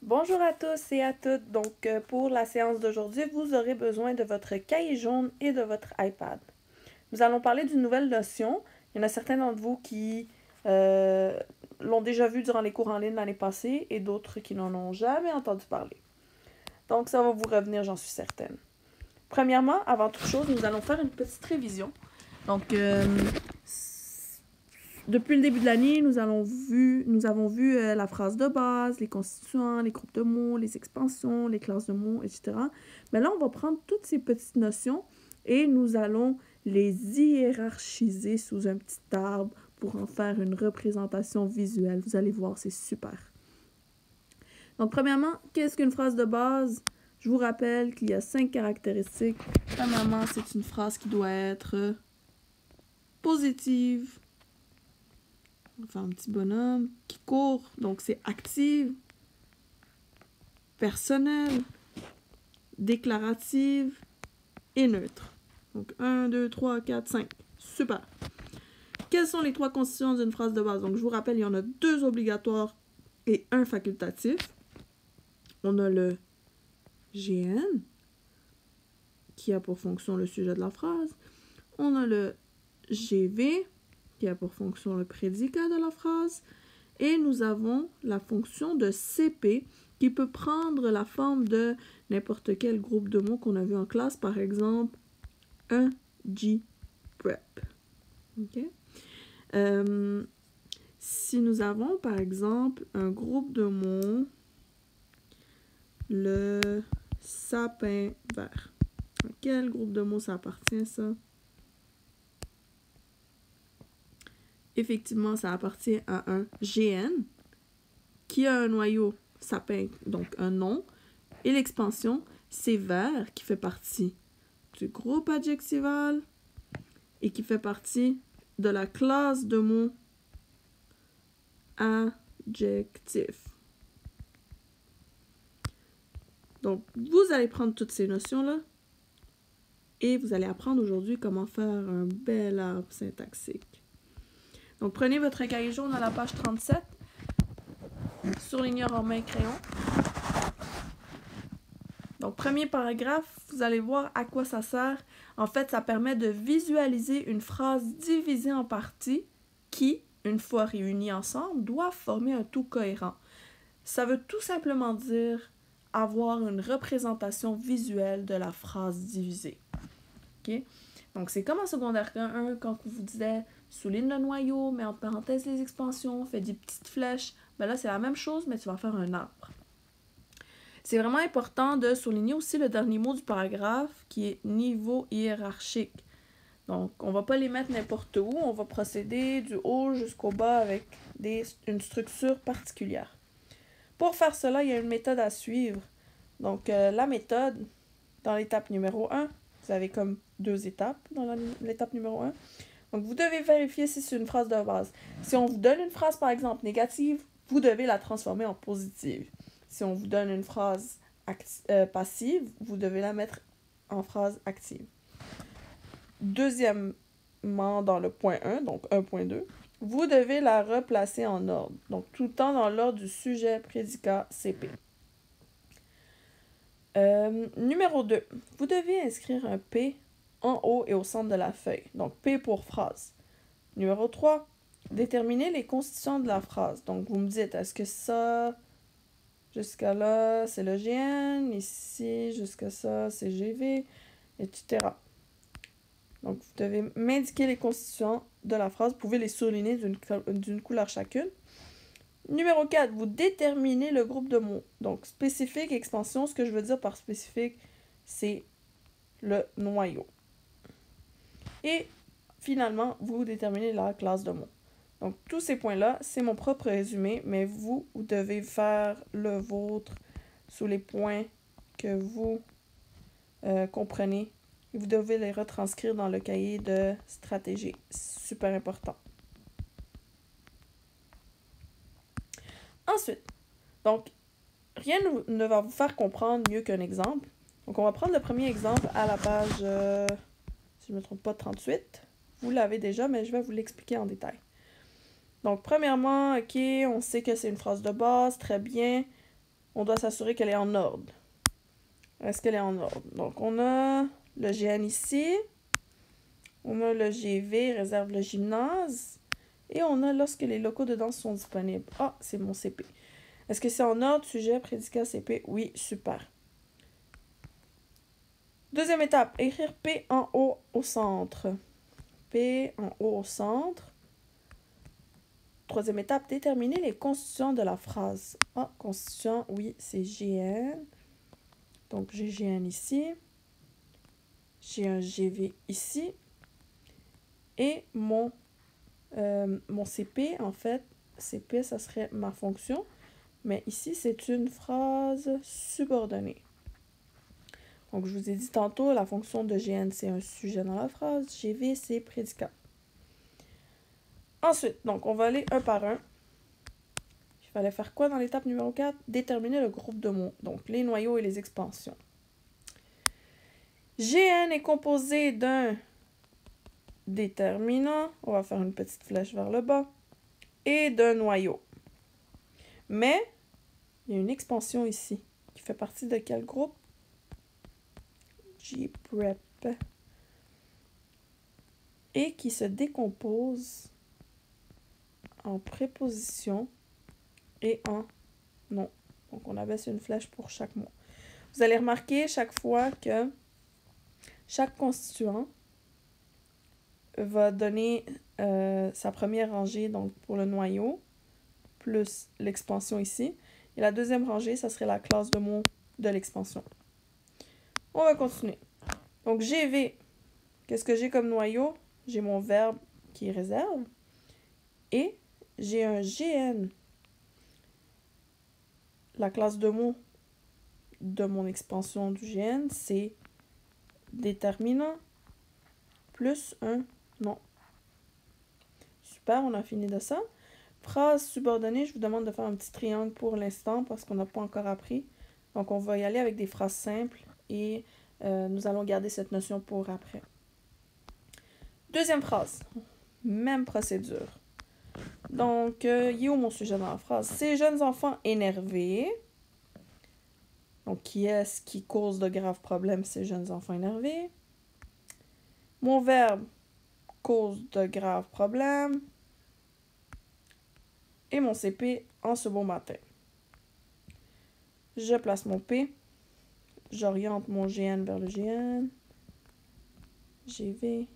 Bonjour à tous et à toutes. Donc, pour la séance d'aujourd'hui, vous aurez besoin de votre cahier jaune et de votre iPad. Nous allons parler d'une nouvelle notion. Il y en a certains d'entre vous qui l'ont déjà vu durant les cours en ligne l'année passée et d'autres qui n'en ont jamais entendu parler. Donc, ça va vous revenir, j'en suis certaine. Premièrement, avant toute chose, nous allons faire une petite révision. Donc, depuis le début de l'année, nous avons vu la phrase de base, les constituants, les groupes de mots, les expansions, les classes de mots, etc. Mais là, on va prendre toutes ces petites notions et nous allons les hiérarchiser sous un petit arbre pour en faire une représentation visuelle. Vous allez voir, c'est super. Donc, premièrement, qu'est-ce qu'une phrase de base? Je vous rappelle qu'il y a 5 caractéristiques. Premièrement, c'est une phrase qui doit être positive. On va faire un petit bonhomme qui court, donc c'est active, personnelle, déclarative et neutre. Donc 1, 2, 3, 4, 5. Super. Quelles sont les 3 constituants d'une phrase de base? Donc je vous rappelle, il y en a 2 obligatoires et 1 facultatif. On a le GN, qui a pour fonction le sujet de la phrase. On a le GV, qui a pour fonction le prédicat de la phrase. Et nous avons la fonction de CP, qui peut prendre la forme de n'importe quel groupe de mots qu'on a vu en classe, par exemple, un G-prep. Okay? Si nous avons, par exemple, un groupe de mots, le sapin vert. À quel groupe de mots ça appartient, ça? Effectivement, ça appartient à un GN qui a un noyau sapin, donc un nom, et l'expansion, c'est vert qui fait partie du groupe adjectival et qui fait partie de la classe de mots adjectifs. Donc, vous allez prendre toutes ces notions-là et vous allez apprendre aujourd'hui comment faire un bel arbre syntaxique. Donc, prenez votre cahier jaune à la page 37, surligneur en main crayon. Donc, premier paragraphe, vous allez voir à quoi ça sert. En fait, ça permet de visualiser une phrase divisée en parties qui, une fois réunies ensemble, doivent former un tout cohérent. Ça veut tout simplement dire avoir une représentation visuelle de la phrase divisée. Okay? Donc, c'est comme en secondaire 1 quand on vous disait souligne le noyau, mets en parenthèse les expansions, fais des petites flèches. Ben là, c'est la même chose, mais tu vas faire un arbre. C'est vraiment important de souligner aussi le dernier mot du paragraphe qui est niveau hiérarchique. Donc, on ne va pas les mettre n'importe où, on va procéder du haut jusqu'au bas avec une structure particulière. Pour faire cela, il y a une méthode à suivre. Donc, la méthode, dans l'étape numéro 1, vous avez comme 2 étapes dans l'étape numéro 1. Donc, vous devez vérifier si c'est une phrase de base. Si on vous donne une phrase, par exemple, négative, vous devez la transformer en positive. Si on vous donne une phrase passive, vous devez la mettre en phrase active. Deuxièmement, dans le point 1, donc 1.2, vous devez la replacer en ordre. Donc, tout le temps dans l'ordre du sujet, prédicat, CP. Numéro 2, vous devez inscrire un P en haut et au centre de la feuille. Donc, P pour phrase. Numéro 3, déterminer les constituants de la phrase. Donc, vous me dites, est-ce que ça, jusqu'à là, c'est le GN, ici, jusqu'à ça, c'est GV, etc. Donc, vous devez m'indiquer les constituants de la phrase. Vous pouvez les souligner d'une couleur chacune. Numéro 4, vous déterminez le groupe de mots. Donc, spécifique, expansion, ce que je veux dire par spécifique, c'est le noyau. Et finalement, vous déterminez la classe de mots. Donc, tous ces points-là, c'est mon propre résumé, mais vous devez faire le vôtre sous les points que vous comprenez. Et vous devez les retranscrire dans le cahier de stratégie. Super important. Ensuite, donc, rien ne va vous faire comprendre mieux qu'un exemple. Donc, on va prendre le premier exemple à la page, si je ne me trompe pas, 38. Vous l'avez déjà, mais je vais vous l'expliquer en détail. Donc, premièrement, ok, on sait que c'est une phrase de base, très bien. on doit s'assurer qu'elle est en ordre. Est-ce qu'elle est en ordre? Donc, on a le GN ici. On a le GV, réserve le gymnase. Et on a lorsque les locaux de danse sont disponibles. Ah, c'est mon CP. Est-ce que c'est en ordre, sujet, prédicat, CP? Oui, super. Deuxième étape, écrire P en haut au centre. P en haut au centre. Troisième étape, déterminer les constituants de la phrase. Ah, constituant, oui, c'est GN. Donc, j'ai GN ici. J'ai un GV ici. Et mon CP, en fait, CP, ça serait ma fonction. Mais ici, c'est une phrase subordonnée. Donc, je vous ai dit tantôt, la fonction de GN, c'est un sujet dans la phrase. GV, c'est prédicat. Ensuite, donc, on va aller un par un. Il fallait faire quoi dans l'étape numéro 4? Déterminer le groupe de mots. Donc, les noyaux et les expansions. GN est composé d'un déterminant. On va faire une petite flèche vers le bas. Et d'un noyau. Mais, il y a une expansion ici. Qui fait partie de quel groupe? Gprep. Et qui se décompose en préposition et en nom. Donc, on abaisse une flèche pour chaque mot. Vous allez remarquer chaque fois que chaque constituant va donner sa première rangée, donc pour le noyau, plus l'expansion ici. Et la deuxième rangée, ça serait la classe de mots de l'expansion. On va continuer. Donc, GV, qu'est-ce que j'ai comme noyau? J'ai mon verbe qui est réserve. Et j'ai un GN. La classe de mots de mon expansion du GN, c'est déterminant plus un nom. Super, on a fini de ça. Phrase subordonnée, je vous demande de faire un petit triangle pour l'instant parce qu'on n'a pas encore appris. Donc, on va y aller avec des phrases simples et nous allons garder cette notion pour après. Deuxième phrase. Même procédure. Donc, il est où mon sujet dans la phrase? Ces jeunes enfants énervés. Donc, qui est-ce qui cause de graves problèmes, ces jeunes enfants énervés? Mon verbe cause de graves problèmes. Et mon CP en ce beau matin. Je place mon P. J'oriente mon GN vers le GN. GV.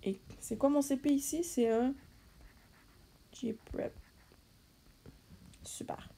Et c'est quoi mon CP ici? C'est un Gprep. Super.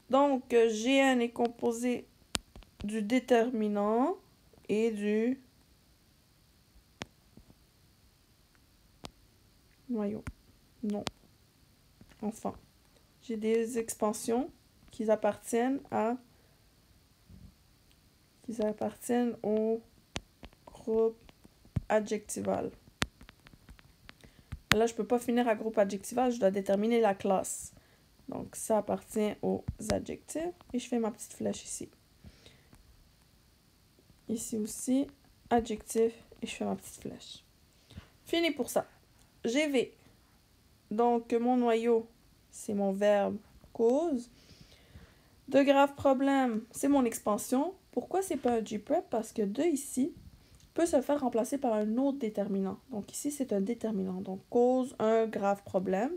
Donc, GN est composé du déterminant et du noyau. Non. Enfin. J'ai des expansions qui appartiennent au groupe adjectival. Là, je ne peux pas finir à groupe adjectival, je dois déterminer la classe. Donc, ça appartient aux adjectifs. Et je fais ma petite flèche ici. Ici aussi, adjectif. Et je fais ma petite flèche. Fini pour ça. GV. Donc, mon noyau, c'est mon verbe cause. De graves problèmes, c'est mon expansion. Pourquoi c'est pas un Gprep? Parce que de ici peut se faire remplacer par un autre déterminant. Donc ici, c'est un déterminant. Donc, cause un grave problème.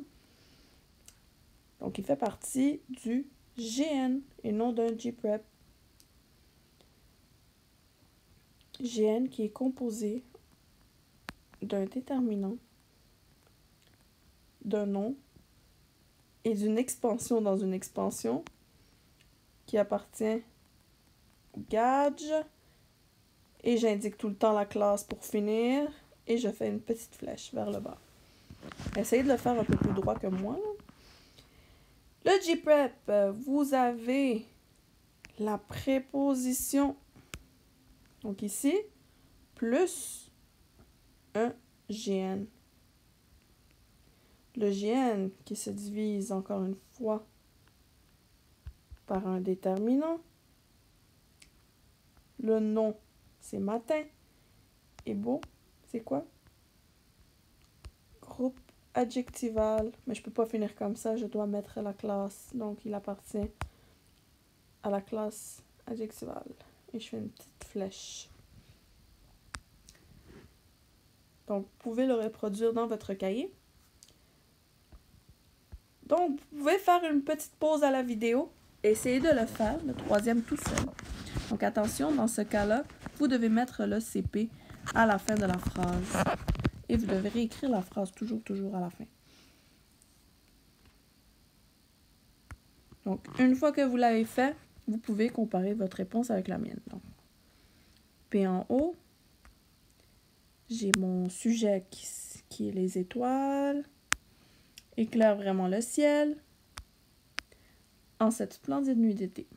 Donc, il fait partie du GN et non d'un Gprep. GN qui est composé d'un déterminant, d'un nom et d'une expansion dans une expansion qui appartient au gauge. Et j'indique tout le temps la classe pour finir. Et je fais une petite flèche vers le bas. Essayez de le faire un peu plus droit que moi. Le Gprep, vous avez la préposition, donc ici, plus un GN. Le GN qui se divise encore une fois par un déterminant. Le nom, c'est matin. Et beau, c'est quoi? Groupe adjectival. Mais je peux pas finir comme ça, je dois mettre la classe. Donc, il appartient à la classe adjectivale. Et je fais une petite flèche. Donc, vous pouvez le reproduire dans votre cahier. Donc, vous pouvez faire une petite pause à la vidéo et essayer de le faire, le troisième tout seul. Donc, attention, dans ce cas-là, vous devez mettre le CP à la fin de la phrase. Et vous devrez écrire la phrase toujours à la fin. Donc, une fois que vous l'avez fait, vous pouvez comparer votre réponse avec la mienne. Donc, P en haut, j'ai mon sujet qui est les étoiles, éclaire vraiment le ciel en cette splendide nuit d'été.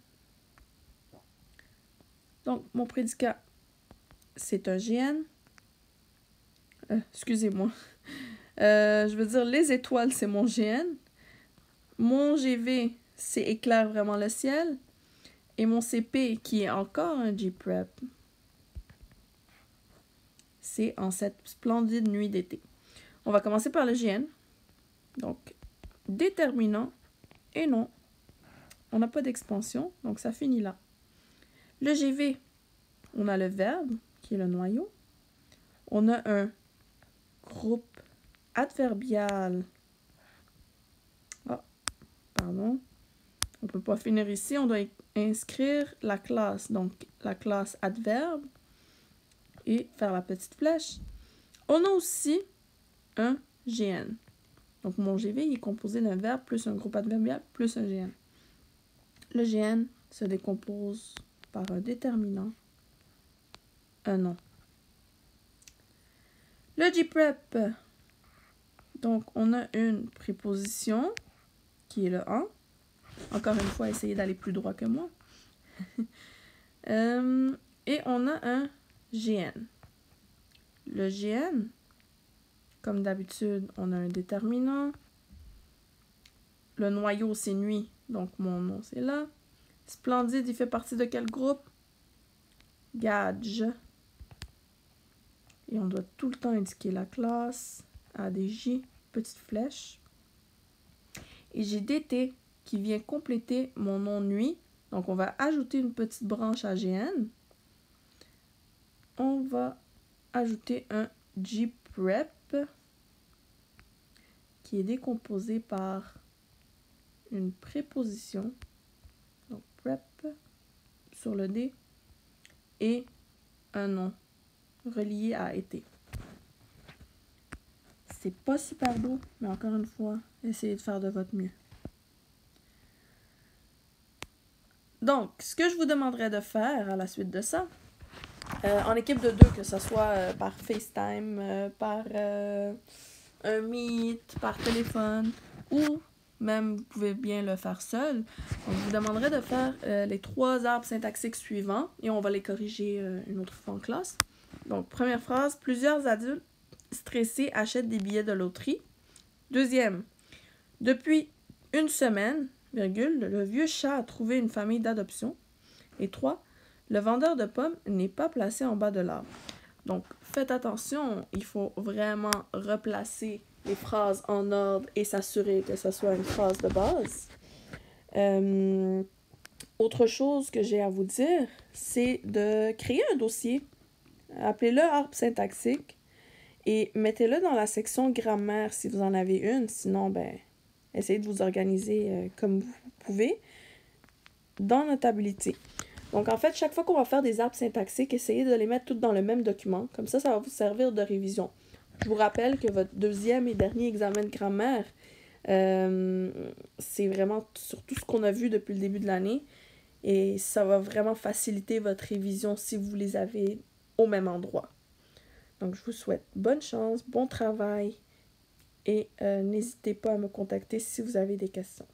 Donc, mon prédicat, c'est un GN. Excusez-moi. Je veux dire, les étoiles, c'est mon GN. Mon GV, c'est éclaire vraiment le ciel. Et mon CP, qui est encore un G-Prep, c'est en cette splendide nuit d'été. On va commencer par le GN. Donc, déterminant et non. On n'a pas d'expansion, donc ça finit là. Le GV, on a le verbe, qui est le noyau. On a un groupe adverbial. Ah, pardon. On ne peut pas finir ici, on doit inscrire la classe. Donc, la classe adverbe et faire la petite flèche. On a aussi un GN. Donc, mon GV il est composé d'un verbe plus un groupe adverbial plus un GN. Le GN se décompose par un déterminant, un nom. Le G-Prep, donc on a une préposition qui est le en. Encore une fois, essayez d'aller plus droit que moi. Et on a un GN. Le GN, comme d'habitude, on a un déterminant. Le noyau, c'est nuit, donc mon nom, c'est là. Splendide, il fait partie de quel groupe? Gage. Et on doit tout le temps indiquer la classe. ADJ, petite flèche. Et j'ai DT qui vient compléter mon nom nuit. Donc, on va ajouter une petite branche à GN. On va ajouter un G-Prep qui est décomposé par une préposition. Donc, prep sur le D et un nom relié à été. C'est pas super beau, mais encore une fois, essayez de faire de votre mieux. Donc, ce que je vous demanderais de faire à la suite de ça, en équipe de 2, que ce soit par FaceTime, par un Meet, par téléphone, ou même vous pouvez bien le faire seul. Donc, je vous demanderais de faire les 3 arbres syntaxiques suivants, et on va les corriger une autre fois en classe. Donc, première phrase, plusieurs adultes stressés achètent des billets de loterie. Deuxième, depuis une semaine, virgule, le vieux chat a trouvé une famille d'adoption. Et 3, le vendeur de pommes n'est pas placé en bas de l'arbre. Donc, faites attention, il faut vraiment replacer les phrases en ordre et s'assurer que ce soit une phrase de base. Autre chose que j'ai à vous dire, c'est de créer un dossier. Appelez-le arbre syntaxique et mettez-le dans la section grammaire si vous en avez une. Sinon, essayez de vous organiser comme vous pouvez dans Notability. Donc, en fait, chaque fois qu'on va faire des arbres syntaxiques, essayez de les mettre toutes dans le même document. Comme ça va vous servir de révision. Je vous rappelle que votre deuxième et dernier examen de grammaire, c'est vraiment sur tout ce qu'on a vu depuis le début de l'année. Et ça va vraiment faciliter votre révision si vous les avez au même endroit. Donc, je vous souhaite bonne chance, bon travail et n'hésitez pas à me contacter si vous avez des questions.